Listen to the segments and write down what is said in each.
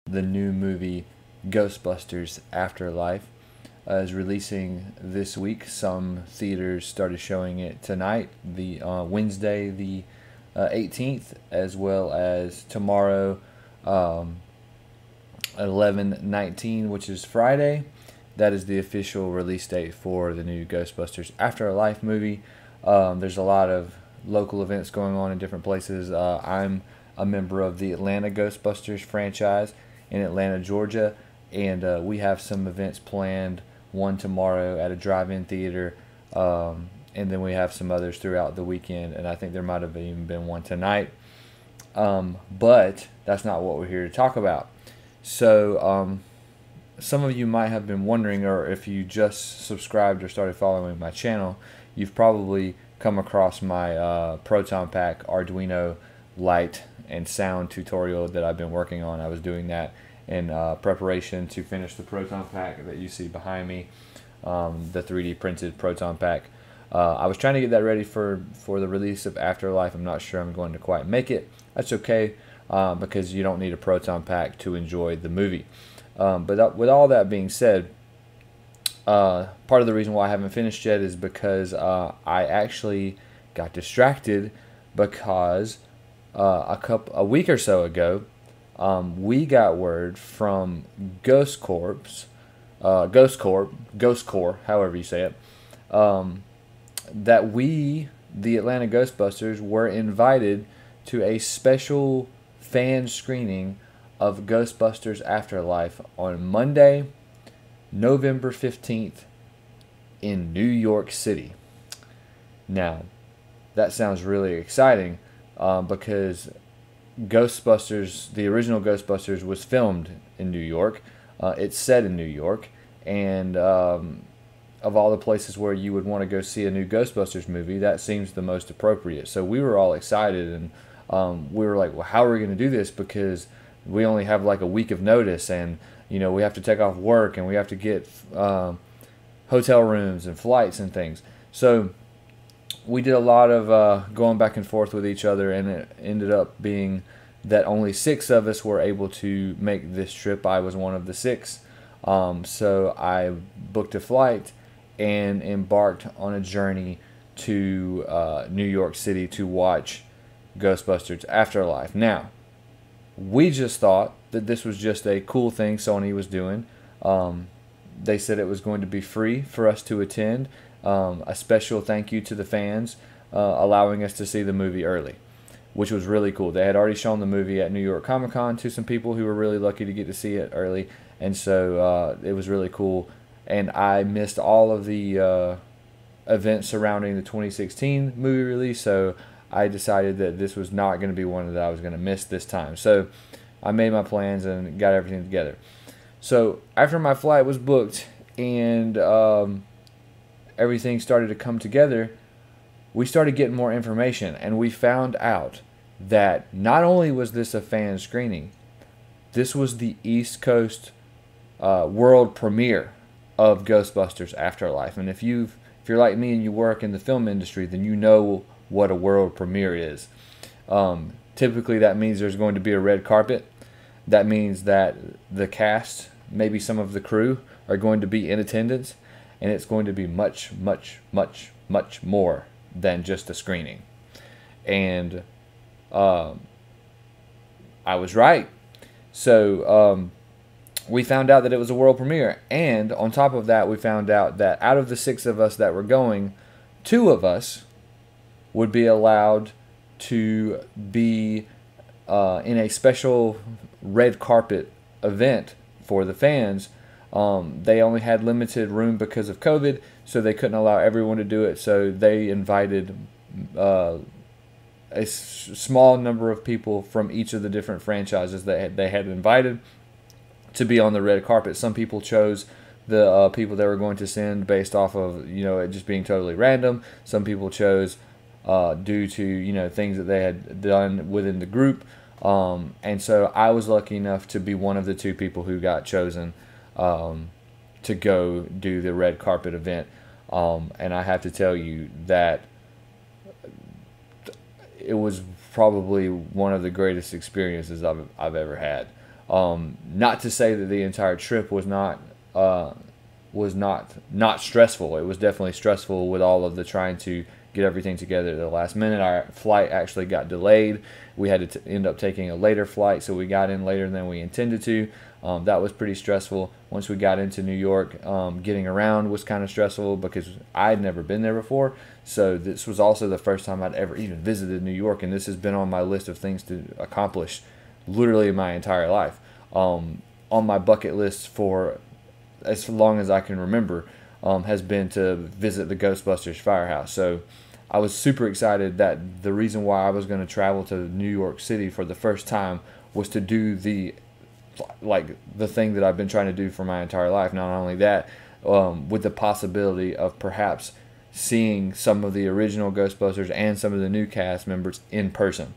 the new movie Ghostbusters Afterlife is releasing this week. Some theaters started showing it tonight, the Wednesday the 18th, as well as tomorrow, 11/19, which is Friday. That is the official release date for the new Ghostbusters Afterlife movie. There's a lot of local events going on in different places. I'm a member of the Atlanta Ghostbusters franchise in Atlanta, Georgia, and we have some events planned. One tomorrow at a drive-in theater, and then we have some others throughout the weekend, and I think there might have even been one tonight. But that's not what we're here to talk about. So some of you might have been wondering, or if you just subscribed or started following my channel, you've probably come across my Proton Pack Arduino light and sound tutorial that I've been working on. I was doing that in preparation to finish the Proton Pack that you see behind me, the 3D printed Proton Pack. I was trying to get that ready for the release of Afterlife. I'm not sure I'm going to quite make it. That's okay, because you don't need a Proton Pack to enjoy the movie. But with all that being said, part of the reason why I haven't finished yet is because I actually got distracted because a week or so ago, we got word from Ghost Corps, however you say it, that we, the Atlanta Ghostbusters, were invited to a special fan screening of Ghostbusters Afterlife on Monday, November 15th in New York City. Now, that sounds really exciting because Ghostbusters, the original Ghostbusters, was filmed in New York. It's set in New York, and of all the places where you would want to go see a new Ghostbusters movie, that seems the most appropriate. So we were all excited, and we were like, well, how are we going to do this? Because we only have like a week of notice, and we have to take off work, and we have to get hotel rooms and flights and things. So we did a lot of going back and forth with each other, and it ended up being that only 6 of us were able to make this trip. I was one of the 6. So I booked a flight and embarked on a journey to New York City to watch Ghostbusters Afterlife. Now, we just thought that this was just a cool thing Sony was doing. They said it was going to be free for us to attend. A special thank you to the fans allowing us to see the movie early, which was really cool. They had already shown the movie at New York Comic Con to some people who were really lucky to get to see it early, and so it was really cool. And I missed all of the events surrounding the 2016 movie release, so I decided that this was not going to be one that I was going to miss this time. So I made my plans and got everything together. So after my flight was booked and everything started to come together, we started getting more information, and we found out that not only was this a fan screening, this was the East Coast world premiere of Ghostbusters Afterlife. And if you're like me and you work in the film industry, then you know what a world premiere is. Typically that means there's going to be a red carpet. That means that the cast, maybe some of the crew, are going to be in attendance, and it's going to be much, much, much, much more than just a screening. And I was right. So we found out that it was a world premiere, and on top of that, we found out that out of the 6 of us that were going, 2 of us would be allowed to be in a special red carpet event for the fans. They only had limited room because of COVID, so they couldn't allow everyone to do it. So they invited a small number of people from each of the different franchises that they had invited to be on the red carpet. Some people chose the people they were going to send based off of it just being totally random. Some people chose due to things that they had done within the group. And so I was lucky enough to be one of the 2 people who got chosen to go do the red carpet event. And I have to tell you that it was probably one of the greatest experiences I've ever had. Not to say that the entire trip was not stressful. It was definitely stressful with all of the trying to get everything together at the last minute. Our flight actually got delayed. We had to end up taking a later flight, so we got in later than we intended to. That was pretty stressful. Once we got into New York, getting around was kind of stressful because I'd never been there before. So this was also the first time I'd ever even visited New York, and this has been on my list of things to accomplish literally my entire life. On my bucket list for as long as I can remember, has been to visit the Ghostbusters Firehouse. So I was super excited that the reason why I was going to travel to New York City for the first time was to do the thing that I've been trying to do for my entire life. Not only that, with the possibility of perhaps seeing some of the original Ghostbusters and some of the new cast members in person.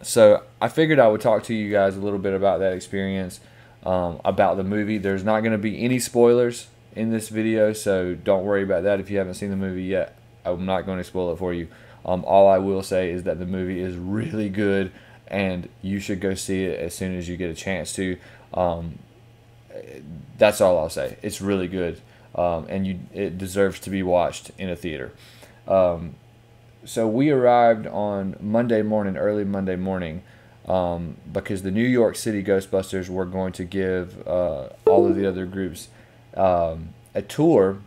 So I figured I would talk to you guys a little bit about that experience, about the movie. There's not going to be any spoilers in this video, so don't worry about that if you haven't seen the movie yet. I'm not going to spoil it for you. All I will say is that the movie is really good, and you should go see it as soon as you get a chance to. That's all I'll say. It's really good, and it deserves to be watched in a theater. So we arrived on Monday morning, early Monday morning, because the New York City Ghostbusters were going to give all of the other groups a tour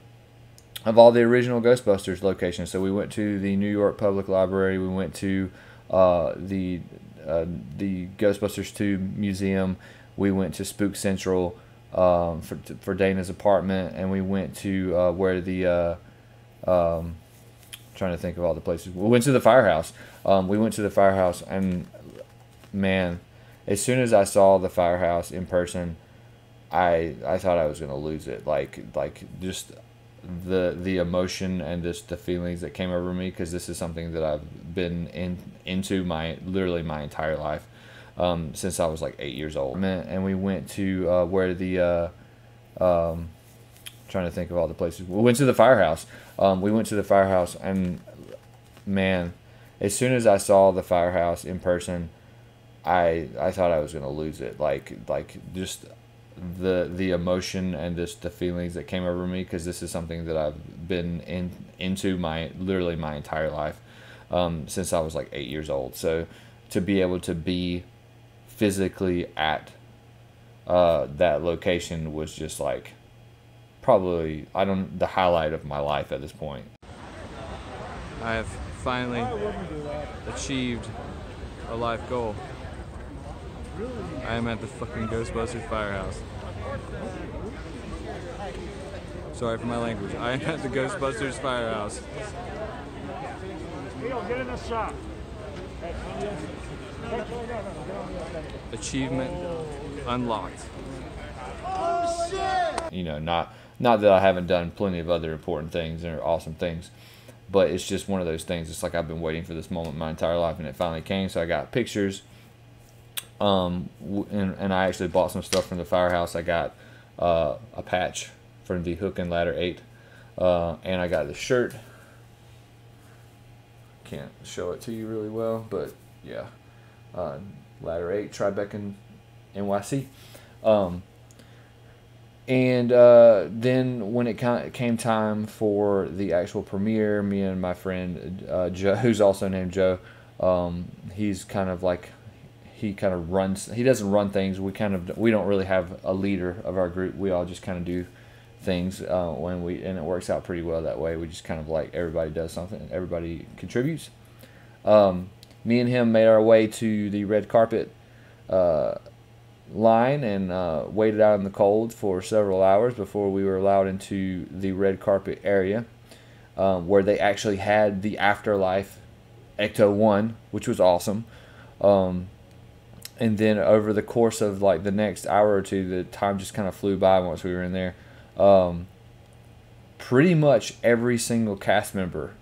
of all the original Ghostbusters locations. So we went to the New York Public Library. We went to the Ghostbusters 2 Museum. We went to Spook Central for Dana's apartment, and we went to where the trying to think of all the places. We went to the firehouse. We went to the firehouse, and man, as soon as I saw the firehouse in person, I thought I was gonna lose it. Like just the emotion and just the feelings that came over me, because this is something that I've been into literally my entire life, since I was like 8 years old. And we went to where the trying to think of all the places. We went to the firehouse. We went to the firehouse, and man, as soon as I saw the firehouse in person, I thought I was gonna lose it. Like just the emotion and just the feelings that came over me, because this is something that I've been into literally my entire life, since I was like 8 years old. So to be able to be physically at that location was just like probably the highlight of my life at this point. I have finally achieved a life goal. I am at the fucking Ghostbusters Firehouse. Sorry for my language. I am at the Ghostbusters Firehouse. Achievement unlocked. You know, not that I haven't done plenty of other important things and awesome things, but it's just one of those things. It's like I've been waiting for this moment my entire life, and it finally came. So I got pictures, and I actually bought some stuff from the firehouse. I got a patch from the Hook and Ladder 8, and I got the shirt. Can't show it to you really well, but yeah, Ladder 8, Tribeca, NYC. And then when it came time for the actual premiere, me and my friend Joe, who's also named Joe, he's kind of like, he doesn't run things. We don't really have a leader of our group. We all just kind of do things and it works out pretty well that way. We just kind of like, everybody does something, everybody contributes. Me and him made our way to the red carpet line and waited out in the cold for several hours before we were allowed into the red carpet area, where they actually had the Afterlife Ecto 1, which was awesome. And then over the course of like the next hour or two, the time just kind of flew by once we were in there. Pretty much every single cast member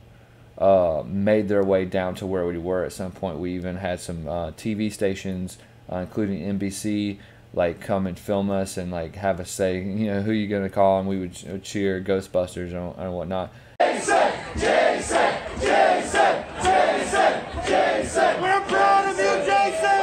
made their way down to where we were. At some point we even had some TV stations, including NBC, like come and film us and like have us say, you know, who you gonna call, and we would cheer Ghostbusters and whatnot. Jason, Jason, Jason, Jason, Jason. We're proud of you, Jason.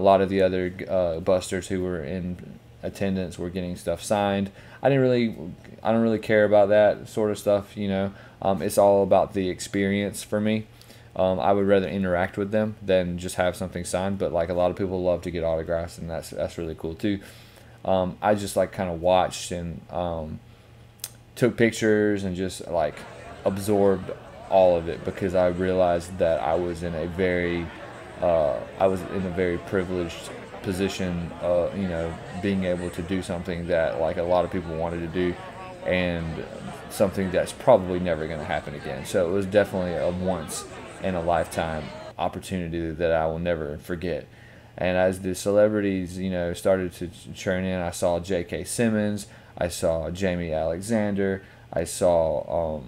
lot of the other busters who were in attendance were getting stuff signed. I don't really care about that sort of stuff. It's all about the experience for me. I would rather interact with them than just have something signed. But like a lot of people love to get autographs, and that's really cool too. I just like kind of watched and took pictures and just like absorbed all of it, because I realized that I was in a very privileged position, being able to do something that like a lot of people wanted to do, and something that's probably never going to happen again. So it was definitely a once in a lifetime opportunity that I will never forget. And as the celebrities, started to churn in, I saw J.K. Simmons, I saw Jamie Alexander, I saw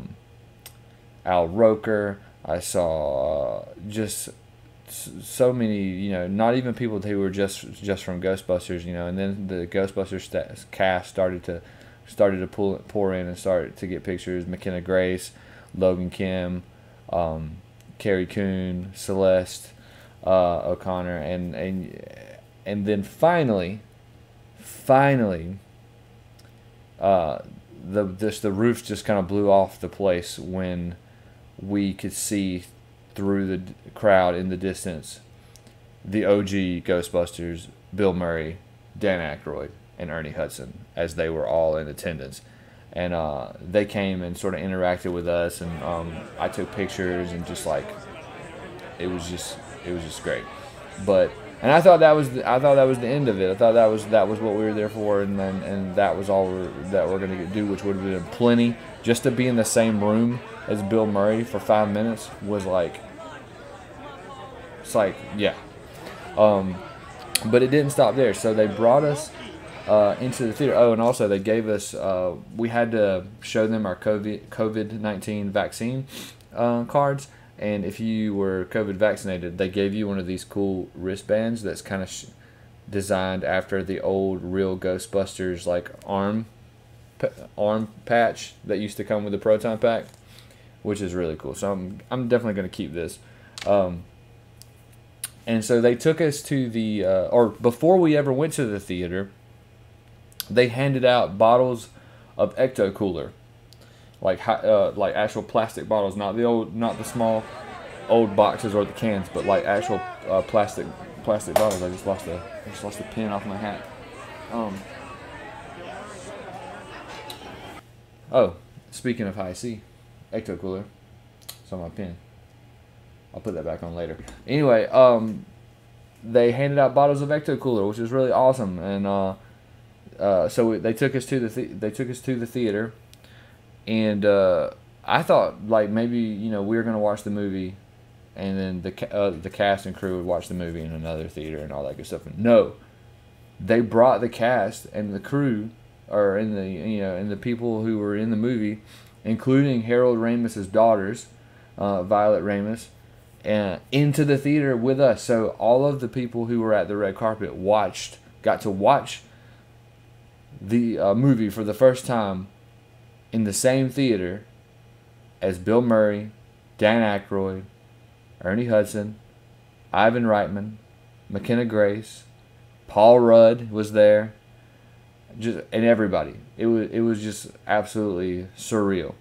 Al Roker, I saw just so many, not even people who were just from Ghostbusters, and then the Ghostbusters cast started to pour in and started to get pictures. McKenna Grace, Logan Kim, Carrie Coon, Celeste O'Connor, and then finally, the roof just kind of blew off the place when we could see through the crowd in the distance the OG Ghostbusters, Bill Murray, Dan Aykroyd, and Ernie Hudson, as they were all in attendance. And they came and sort of interacted with us, and I took pictures, and just like it was just great. And I thought that was the end of it. I thought that was what we were there for, and that was all that we're gonna do, which would have been plenty. Just to be in the same room as Bill Murray for 5 minutes was like, yeah. But it didn't stop there. So they brought us into the theater. Oh, and also they gave us, we had to show them our COVID-19 vaccine cards. And if you were COVID vaccinated, they gave you one of these cool wristbands that's kind of designed after the old real Ghostbusters like arm patch that used to come with the Proton Pack, which is really cool. So I'm definitely going to keep this. And so they took us to the, or before we ever went to the theater, they handed out bottles of Ecto Cooler, like actual plastic bottles, not the small old boxes or the cans, but like actual plastic bottles. I just lost the pin off my hat. Oh, speaking of high C, Ecto Cooler. It's on my pin. I'll put that back on later. Anyway, they handed out bottles of Ecto Cooler, which is really awesome. And so they took us to the theater, and I thought like maybe we were gonna watch the movie, and then the cast and crew would watch the movie in another theater and all that good stuff. And no, they brought the cast and the crew, or in the people who were in the movie, including Harold Ramis's daughters, Violet Ramis, and into the theater with us. So all of the people who were at the red carpet got to watch the movie for the first time in the same theater as Bill Murray, Dan Aykroyd, Ernie Hudson, Ivan Reitman, McKenna Grace, Paul Rudd was there, and everybody. It was just absolutely surreal.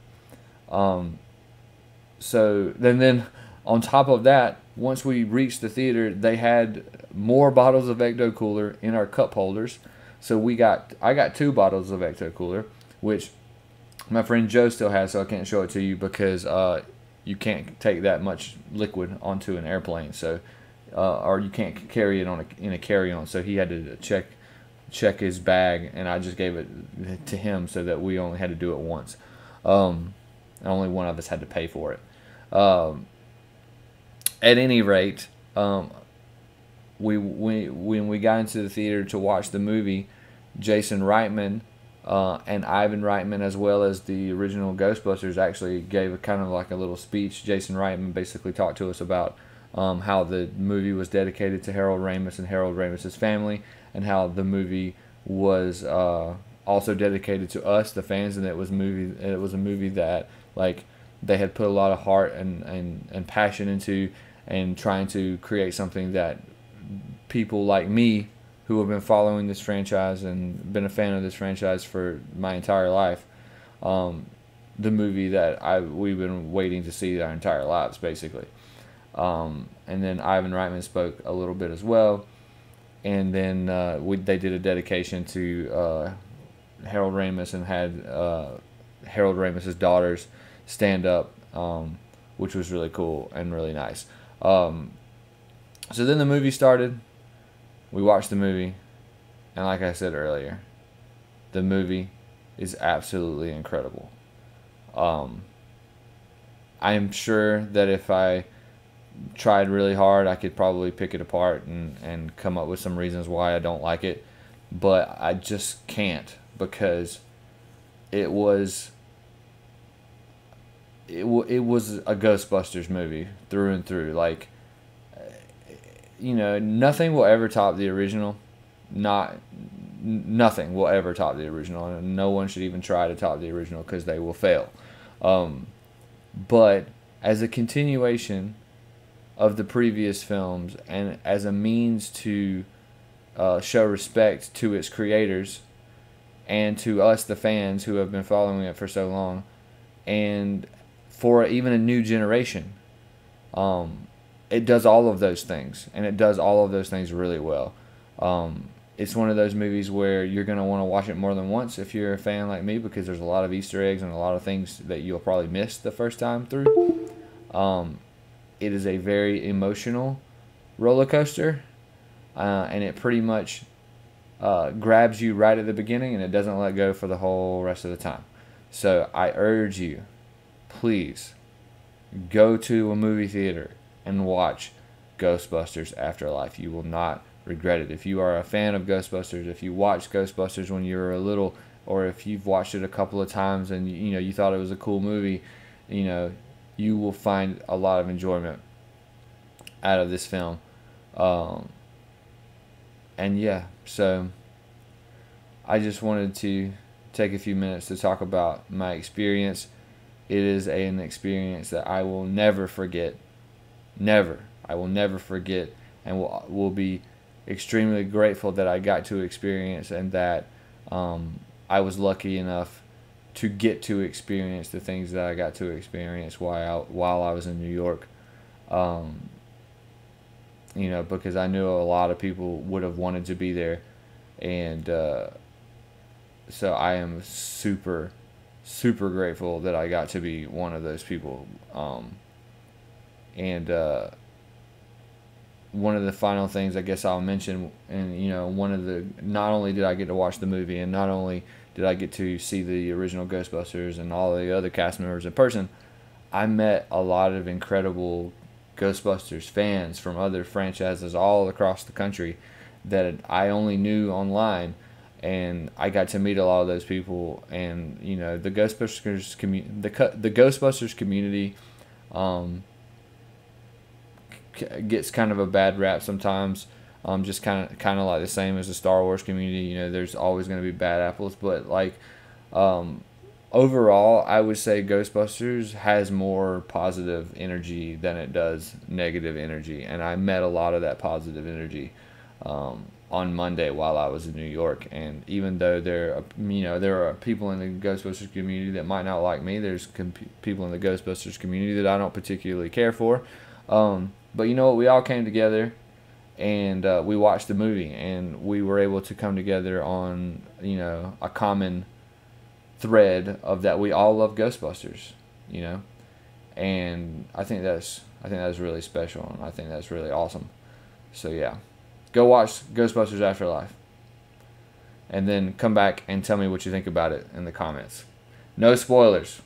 So then on top of that, once we reached the theater, they had more bottles of Ecto Cooler in our cup holders. So I got 2 bottles of Ecto Cooler, which my friend Joe still has, so I can't show it to you because you can't take that much liquid onto an airplane. So or you can't carry it in a carry-on. So he had to check his bag, and I just gave it to him so that we only had to do it once. Only one of us had to pay for it. At any rate, when we got into the theater to watch the movie, Jason Reitman and Ivan Reitman, as well as the original Ghostbusters, actually gave a kind of like a little speech. Jason Reitman basically talked to us about how the movie was dedicated to Harold Ramis and Harold Ramis's family, and how the movie was also dedicated to us, the fans, and it was a movie that like they had put a lot of heart and passion into, and trying to create something that people like me who have been following this franchise and been a fan of this franchise for my entire life. The movie that we've been waiting to see our entire lives, basically. And then Ivan Reitman spoke a little bit as well. And then they did a dedication to Harold Ramis and had Harold Ramis's daughters stand up, which was really cool and really nice. So then the movie started. We watched the movie, and like I said earlier, the movie is absolutely incredible. I am sure that if I tried really hard, I could probably pick it apart and come up with some reasons why I don't like it, but I just can't, because it was a Ghostbusters movie through and through. Like, nothing will ever top the original. Nothing will ever top the original, and no one should even try to top the original because they will fail. But as a continuation of the previous films and as a means to show respect to its creators and to us, the fans who have been following it for so long, and for even a new generation, it does all of those things, and it does all of those things really well. It's one of those movies where you're going to want to watch it more than once if you're a fan like me, because there's a lot of Easter eggs and a lot of things that you'll probably miss the first time through. It is a very emotional roller coaster, and it pretty much grabs you right at the beginning, and it doesn't let go for the whole rest of the time. So I urge you, please, go to a movie theater and watch Ghostbusters Afterlife. You will not regret it. If you are a fan of Ghostbusters, if you watched Ghostbusters when you were a little, or if you've watched it a couple of times and you thought it was a cool movie, you will find a lot of enjoyment out of this film. And yeah, so I just wanted to take a few minutes to talk about my experience. It is an experience that I will never forget. Never. I will never forget, and will be extremely grateful that I got to experience, and that I was lucky enough to get to experience the things that I got to experience while I was in New York. Because I knew a lot of people would have wanted to be there, and so I am super, super grateful that I got to be one of those people. One of the final things I guess I'll mention, and not only did I get to watch the movie, and not only did I get to see the original Ghostbusters and all the other cast members in person, I met a lot of incredible Ghostbusters fans from other franchises all across the country that I only knew online, and I got to meet a lot of those people. And the Ghostbusters community gets kind of a bad rap sometimes, just kind of like the same as the Star Wars community. There's always going to be bad apples, but overall, I would say Ghostbusters has more positive energy than it does negative energy, and I met a lot of that positive energy on Monday while I was in New York. And even though there are people in the Ghostbusters community that might not like me, there's people in the Ghostbusters community that I don't particularly care for. But you know what? We all came together, and we watched the movie, and we were able to come together on a common thread of that we all love Ghostbusters, and I think that's really special, and I think that's really awesome. So yeah, go watch Ghostbusters Afterlife, and then come back and tell me what you think about it in the comments. No spoilers.